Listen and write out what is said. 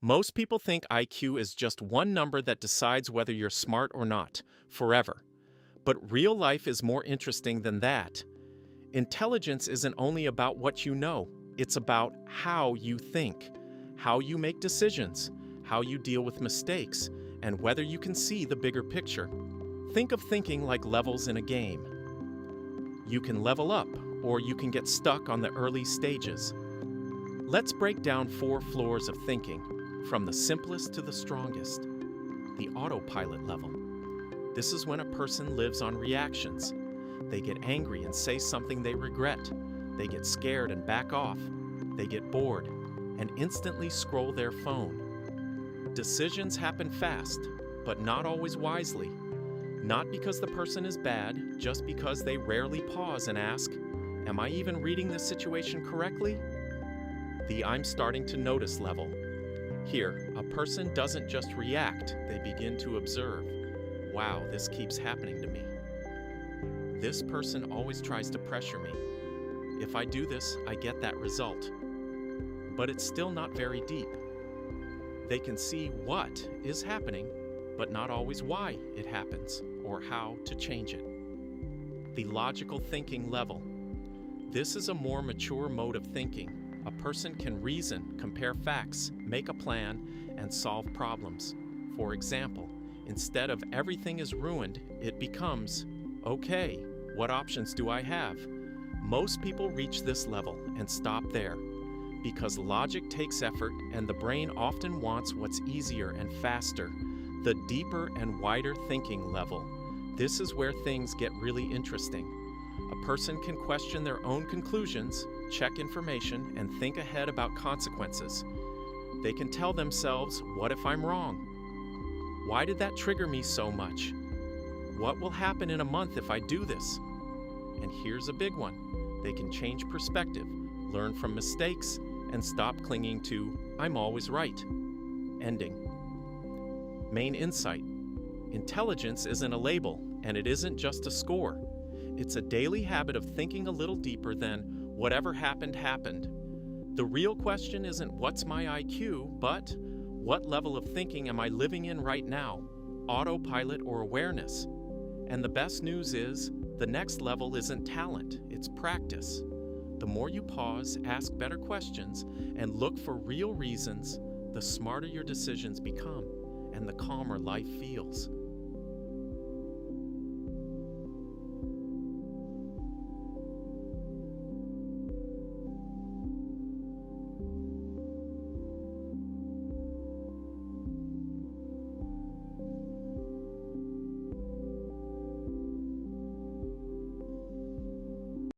Most people think IQ is just one number that decides whether you're smart or not, forever. But real life is more interesting than that. Intelligence isn't only about what you know, it's about how you think, how you make decisions, how you deal with mistakes, and whether you can see the bigger picture. Think of thinking like levels in a game. You can level up, or you can get stuck on the early stages. Let's break down 4 floors of thinking, from the simplest to the strongest. The autopilot level. This is when a person lives on reactions. They get angry and say something they regret. They get scared and back off. They get bored and instantly scroll their phone. Decisions happen fast, but not always wisely. Not because the person is bad, just because they rarely pause and ask, "Am I even reading this situation correctly?" The "I'm starting to notice" level. Here, a person doesn't just react, they begin to observe. Wow, this keeps happening to me. This person always tries to pressure me. If I do this, I get that result. But it's still not very deep. They can see what is happening, but not always why it happens or how to change it. The logical thinking level. This is a more mature mode of thinking. A person can reason, compare facts, make a plan, and solve problems. For example, instead of "everything is ruined," it becomes, "Okay, what options do I have?" Most people reach this level and stop there, because logic takes effort and the brain often wants what's easier and faster. The deeper and wider thinking level. This is where things get really interesting. A person can question their own conclusions, check information, and think ahead about consequences. They can tell themselves, "What if I'm wrong? Why did that trigger me so much? What will happen in a month if I do this?" And here's a big one. They can change perspective, learn from mistakes, and stop clinging to "I'm always right." Ending. Main insight. Intelligence isn't a label, and it isn't just a score. It's a daily habit of thinking a little deeper than "whatever happened, happened." The real question isn't "what's my IQ?" but "what level of thinking am I living in right now? Autopilot or awareness?" And the best news is, the next level isn't talent, it's practice. The more you pause, ask better questions, and look for real reasons, the smarter your decisions become, and the calmer life feels.